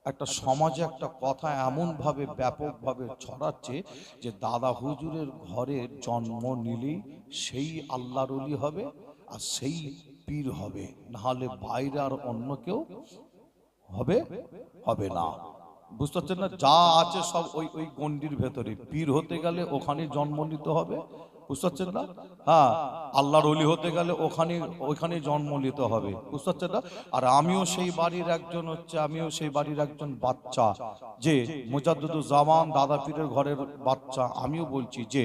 একটা সমাজে একটা কথা এমন ভাবে ব্যাপকভাবে ছড়াচ্ছে যে দাদা হুজুরের ঘরে জন্ম নিলেই সেই আল্লাহর ওলি হবে আর সেই পীর হবে, নাহলে বাইরে আর অন্য কেউ হবে হবে না। বুঝতে পারছেন না? যা আছে সব ওই ওই গণ্ডির ভেতরে। পীর হতে গেলে ওখানে জন্ম নিতে হবে, বুঝতে পারছেন না? হ্যাঁ, আল্লাহর ওলি হতে গেলে ওইখানে জন্ম নিতে হবে, বুঝতে পারছেন না? আর আমিও সেই বাড়ির একজন বাচ্চা, যে মুজাদ্দিদুজ্জামান দাদা পীরের ঘরের বাচ্চা। আমিও বলছি যে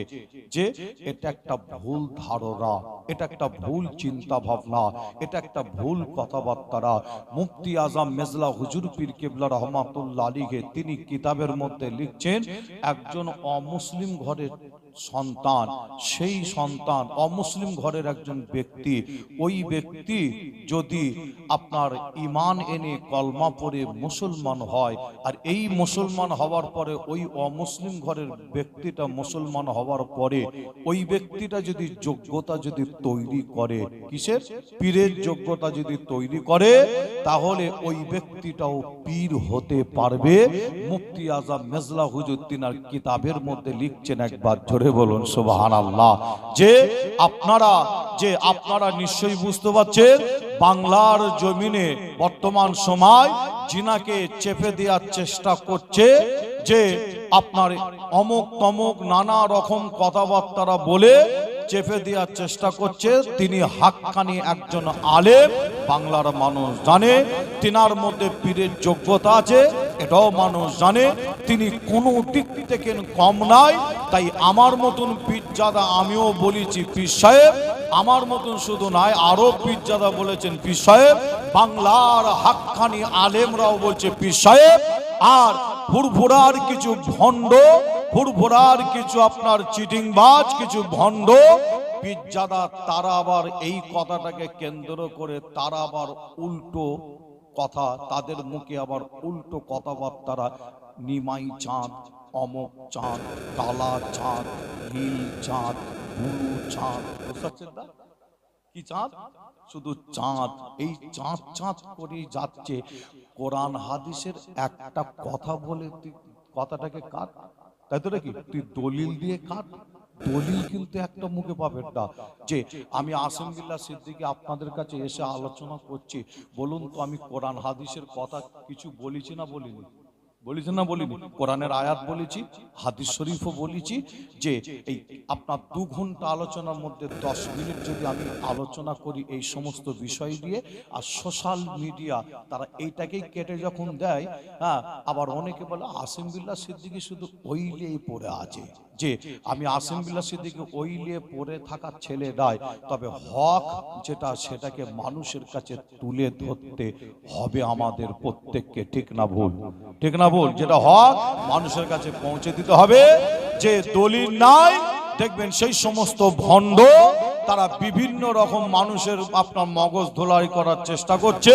যে এটা একটা ভুল ধারণা, এটা একটা ভুল চিন্তা ভাবনা, এটা একটা ভুল কথাবার্তা। মুফতি আজম মেজলা হুজুর পীর কেবলা রহমাতুল্লাহ আলাইহি তিনি কিতাবের মধ্যে লিখছেন, একজন অমুসলিম ঘরের সন্তান, সেই সন্তান অমুসলিম ঘরের একজন ব্যক্তি, ওই ব্যক্তি যদি আপনার ঈমান এনে কলমা পড়ে মুসলমান হয়, আর এই মুসলমান হওয়ার পরে ওই অমুসলিম ঘরের ব্যক্তিটা মুসলমান হওয়ার পরে ওই ব্যক্তিটা যদি যোগ্যতা যদি তৈরি করে, কিসের? পীরের যোগ্যতা যদি তৈরি করে, তাহলে ওই ব্যক্তিটাও পীর হতে পারবে। মুফতি আজম মেজলা হুজুর তিনার কিতাবের মধ্যে লিখছেন, একবার জোরে বলুন সুবহানাল্লাহ। যে আপনারা নিশ্চয়ই বুঝতে পারছেন, বাংলার জমিনে বর্তমান সময় জিনাকে চেপে দেওয়ার চেষ্টা করছে, যে আপনার অমুক তমুক নানা রকম কথাবার্তা বলে চেপে দেওয়ার চেষ্টা করছে। তিনি হাক্কানি একজন আলেম, বাংলার মানুষ জানে তিনার মধ্যে পীরের যোগ্যতা আছে, এটাও মানুষ জানে। তিনি কোনো দিক থেকে কম নাই। তাই আমার মতন পীরজাদা, আমিও বলেছি পীর সাহেব, আমার মতন শুধু নয়, আরো পীরজাদা বলেছেন পীর সাহেব, বাংলার হাক্কানি আলেমরাও বলছে পীর সাহেব। আর ফুরফুরার কিছু ভণ্ড, ফুরফুরার কিছু আপনার চিটিংবাজ, কিছু ভণ্ড পীরজাদা, তারা আবার এই কথাটাকে কেন্দ্র করে তারা আবার উল্টো কথা, তাদের মুখে আবার উল্টো কথাবার্তারা, নিমাই চাঁদ, অমক চাঁদ, কালা চাঁদ, নীল চাঁদ, বুলু চাঁদ, বুঝতে না কি চাঁদ? শুধু চাঁদ, এই চাঁদ চাঁদ করেই যাচ্ছে। কোরআন হাদিসের একটা কথা বলে তুই কথাটাকে কাট, তাই তো নাকি? তুই দলিল দিয়ে কাট, দলিল কিন্তু একটা মুখে পাবেন না। যে আমি আসিম বিল্লাহ সিদ্দিকী আপনাদের কাছে এসে আলোচনা করছি, বলুন তো আমি কোরআন হাদিসের কথা কিছু বলেছি না বলিনি? বলেছি না বলিনি? কোরআনের আয়াত বলেছি, হাদিস শরীফও বলেছি। যে এই আপনার 2 ঘন্টা আলোচনার মধ্যে 10 মিনিট যদি আমি আলোচনা করি এই সমস্ত বিষয় দিয়ে, আর সোশ্যাল মিডিয়া তারা এইটাকেই কেটে যখন দেয়, হ্যাঁ, আবার অনেকে বলে আসিম বিল্লাহ সিদ্দিকী শুধু ওইলেই পড়ে আছে। যে আমি আসিম বিল্লাহ সিদ্দিকী ওইলে পড়ে থাকা ছেলে নয়, তবে হক যেটা সেটাকে মানুষের কাছে তুলে ধরতে হবে আমাদের প্রত্যেককে, ঠিক না ভুল? ঠিক না ভুল? যেটা হক মানুষের কাছে পৌঁছে দিতে হবে। যে দলিল নাই, দেখবেন সেই সমস্ত ভণ্ড তারা বিভিন্ন রকম মানুষের আপনার মগজ ধোলাই করার চেষ্টা করছে।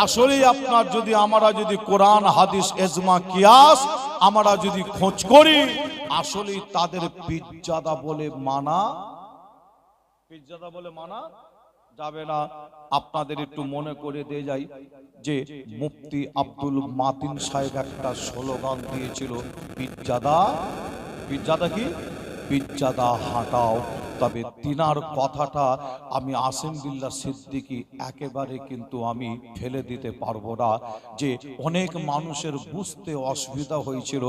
আসলেই আপনার যদি আমরা যদি কোরআন হাদিস এজমা কিয়াস আমরা যদি খোঁজ করি, আসলেই তাদের পীরজাদা বলে মানা যাবে না। আপনাদের একটু মনে করে দিয়ে যাই, যে মুফতি আব্দুল মাতিন সাহেব একটা স্লোগান দিয়েছিল, পীরজাদা কি? পীরজাদা হাঁটাও। তবে তিনার কথাটা আমি আসিম বিল্লাহ সিদ্দিকী একেবারে কিন্তু আমি ফেলে দিতে পারবো না। যে অনেক মানুষের বুঝতে অসুবিধা হয়েছিল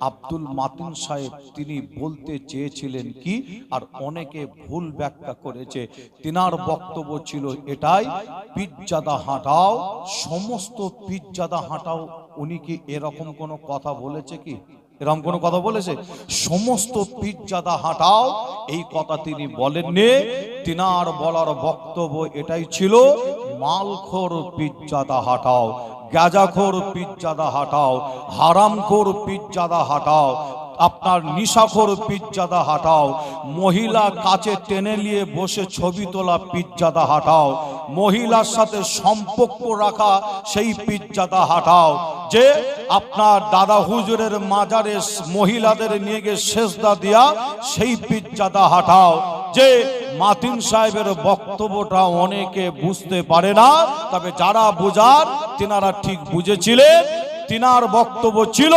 আব্দুল মাতিন সাহেব তিনি বলতে চেয়েছিলেন কি, আর অনেকে ভুল ব্যাখ্যা করেছে। তিনার বক্তব্য ছিল এটাই, পীরজাদা হাঁটাও, সমস্ত পীরজাদা হাঁটাও। উনি কি এরকম কোনো কথা বলেছে কি? এরকম কোন কথা বলেছে? সমস্ত পীরজাদা হাঁটাও এই কথা তিনি বলেননি। তিনার বলার বক্তব্য এটাই ছিল, মালখোর পীরজাদা হাঁটাও, গাঁজাখোর পীরজাদা হাঁটাও, হারামখোর পীরজাদা হাঁটাও, আপনার নিশাখোর পীরজাদা হাঁটাও, মহিলা কাছে টেনে নিয়ে বসে ছবি তোলা পীরজাদা হাঁটাও, মহিলার সাথে সম্পর্ক রাখা সেই পীরজাদা হাঁটাও। যে আপনার দাদা হুজুরের মাজারে মহিলাদের নিয়ে গিয়ে সেজদা দিয়া সেই পীরজাদা হাঁটাও। যে মাতিন সাহেবের বক্তব্যটা অনেকে বুঝতে পারে না, তবে যারা বোঝার তিনারা ঠিক বুঝেছিলেন। তিনার বক্তব্য ছিল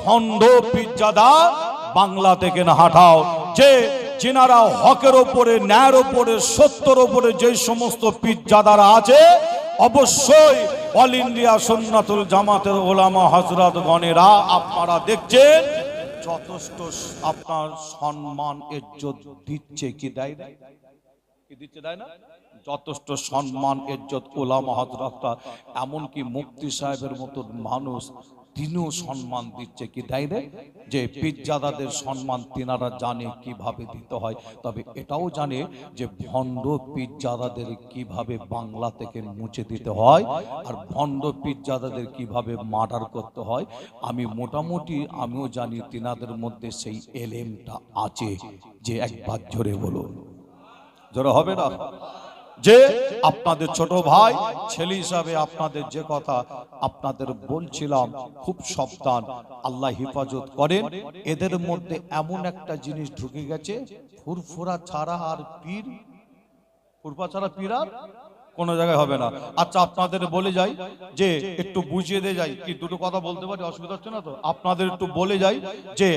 ভণ্ড পীরজাদা বাংলা থেকে না হাঁটাও। যে যিনারা হকের ওপরে, ন্যায়ের ওপরে, সত্যের ওপরে যে সমস্ত পীরজাদারা আছে, অবশ্যই অল ইন্ডিয়া সুন্নাতুল জামাতের ওলামা হযরত গণেরা আপনারা দেখছেন যথেষ্ট আপনার সম্মান ইজ্জত দিচ্ছে, কি দেয় না? কি দিচ্ছে, দেয় না? যথেষ্ট সম্মান ইজ্জত ওলামা হযরতরা, এমনকি মুফতি সাহেবের মতো মানুষ তিনিও সম্মান দিচ্ছে, কি দেয় না? যে পীরজাদাদের সম্মান তিনারা জানে কিভাবে দিতে হয়, তবে এটাও জানে যে ভণ্ড পীরজাদাদের কিভাবে বাংলা থেকে মুছে দিতে হয়, আর ভণ্ড পীরজাদাদের কিভাবে মার্ডার করতে হয়। আমি মোটামুটি আমিও জানি তিনাদের মধ্যে সেই এলেমটা আছে। যে একবার জোরে বলুন, জোরে হবে না? যে আপনাদের ছোট ভাই ছেলে হিসাবে আপনাদের যে কথা আপনাদের বলছিলাম, খুব সাবধান, আল্লাহ হেফাজত করেন। এদের মধ্যে এমন একটা জিনিস ঢুকে গেছে, ফুরফুরা ছাড়া আর পীর, ফুরফা ছাড়া পীর আর কোনো জায়গায় হবে না। আচ্ছা আপনাদের বলে যাই, যে একটু বুঝিয়ে দিয়ে যাই, কি দুটো কথা বলতে পারি, অসুবিধা হচ্ছে না তো? আপনাদের একটু বলে যাই যে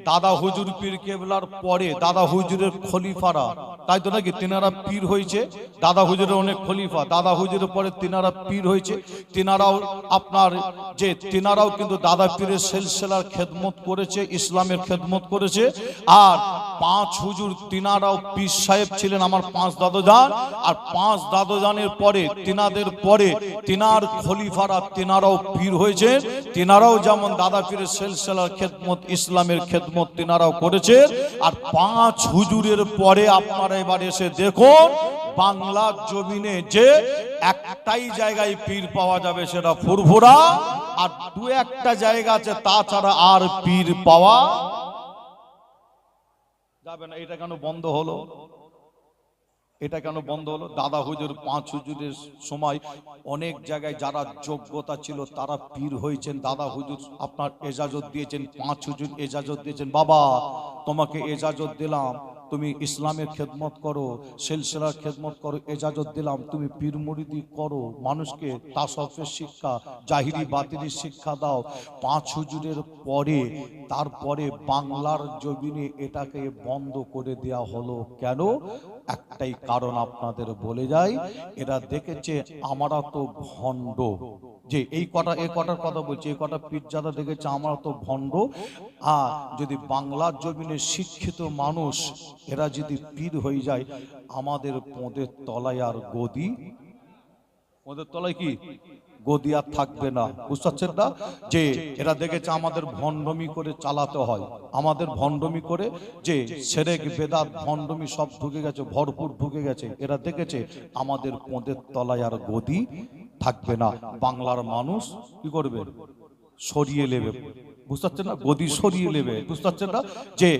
দাদা হুজুর পীর কেবলার পরে দাদা হুজুরের খলিফারা, তাই তো নাকি, তিনারা পীর হয়েছে। দাদা হুজুরের অনেক খলিফা, দাদা হুজুরের পরে তিনারা পীর হয়েছে। তিনারাও আপনার যে তিনারাও কিন্তু দাদা পীরের সিলসিলার খেদমত করেছে, ইসলামের খেদমত করেছে। আর পাঁচ হুজুর তিনারাও পীর সাহেব ছিলেন, আমার পাঁচ দাদোজান। আর পাঁচ দাদোজানের পরে তিনাদের পরে তিনার খলিফারা তিনারাও পীর হয়েছে। তিনারাও যেমন দাদা পীরের সিলসিলার খেদমত, ইসলামের খেদমত তিনারাও করেছেন। আর পাঁচ হুজুরের পরে আপনারা এবার এসে দেখুন বাংলার জমিনে যে একটাই জায়গায় পীর পাওয়া যাবে, সেটা ফুরফুরা। আর দু একটা জায়গা আছে, তাছাড়া আর পীর পাওয়া যাবে না। এটা কেন বন্ধ হলো? এটা কেন বন্ধ হলো? দাদা হুজুর, পাঁচ হুজুরের সময় অনেক জায়গায় যারা যোগ্যতা ছিল তারা পীর হয়েছেন। দাদা হুজুর আপনার এজাজত দিয়েছেন, পাঁচ হুজুর এজাজত দিয়েছেন, বাবা তোমাকে এজাজত দিলাম, তুমি ইসলামের খেদমত করো, সিলসিলার খেদমত করো, এজাজত দিলাম, তুমি পীর মুরিদি করো, মানুষকে তাসাউফের শিক্ষা, জাহিরি বাতিলের শিক্ষা দাও। পাঁচ হুজুরের পরে তারপরে বাংলার জমিনে এটাকে বন্ধ করে দেয়া হলো কেন? একটাই কারণ আপনাদের বলে যাই, এরা দেখেছে আমরা তো ভণ্ড, যে এই কটার কথা বলছি, এই কটা পীরজাদা দেখেছে আমরা তো ভণ্ড। আর যদি বাংলার জমিনে শিক্ষিত মানুষ এরা যদি পীর হয়ে যায়, আমাদের পদের তলায় আর গদি, পদের তলায় কি গদি আর থাকবে না। বুঝতে পারছেন না? যে এরা দেখেছে আমাদের ভণ্ডমি করে চালাতে হয়, আমাদের ভণ্ডমি করে যে শিরক বেদাত ভণ্ডমি সব ঢুকে গেছে, ভরপুর ঢুকে গেছে। এরা দেখেছে আমাদের পদের তলায় আর গদি থাকবে না। বাংলার মানুষ কি করবে? সরিয়ে নেবে। বুঝতে পারছেন না? গদি সরিয়ে নেবে। বুঝতে পারছেন না? যে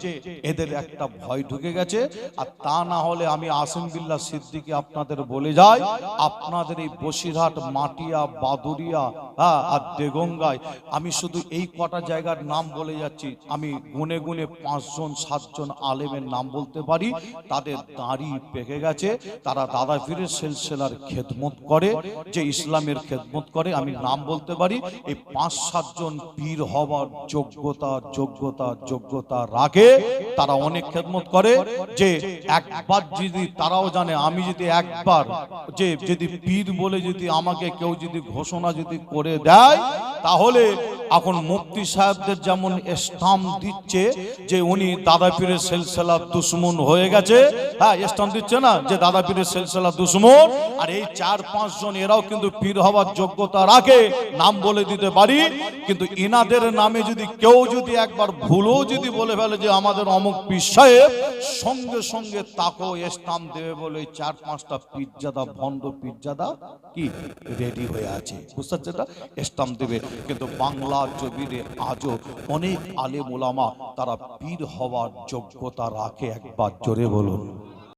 এদের একটা ভয় ঢুকে গেছে। আর তা না হলে আমি আসিম বিল্লাহ সিদ্দিকী আপনাদের বলে যাই, আপনাদের এই বসিরহাট, মাটিয়া, বাদুরিয়া আর দেগঙ্গায় আমি শুধু এই কটা জায়গার নাম বলে যাচ্ছি, আমি গুনে গুনে 5 জন 7 জন আলেমের নাম বলতে পারি। তাদের দাড়ি পেকে গেছে, তারা দাদা পীরের সিলসিলার খেদমত করে, যে ইসলামের খেদমত করে, আমি নাম বলতে পারি। এই 5-7 জন পীর হওয়ার যোগ্যতা রাখে, তারা অনেক খেদমত করে। যে একবার যদি তারাও জানে, আমি যদি একবার যে যদি পীর বলে যদি আমাকে কেউ যদি ঘোষণা যদি করে দেয়, তাহলে এখন মুফতি সাহেবদের যেমন স্টাম্প দিচ্ছে যে উনি দাদা পীরের সিলসিলার দুশমন হয়ে গেছে, হ্যাঁ স্টাম্প দিচ্ছে না যে দাদা পীরের সিলসিলার দুশমন। আর এই 4-5 জন এরাও কিন্তু পীর হওয়ার যোগ্যতা রাখে, নাম বলে দিতে পারি। কিন্তু ইনাদের নামে যদি কেউ যদি একবার ভুলও যদি বলে ফেলে যে আমাদের অমুক পীর সাহেব, সঙ্গে সঙ্গে তাকেও স্টাম্প দেবে বলে 4-5টা পীরজাদা, ভণ্ড পীরজাদা কি রেডি হয়ে আছে। বুঝতে পারছেন না? স্টাম্প দেবে। কিন্তু বাংলা জমিনে আজও অনেক আলেম ওলামা তারা পীর হওয়ার যোগ্যতা রাখে। একবার জোরে বলুন।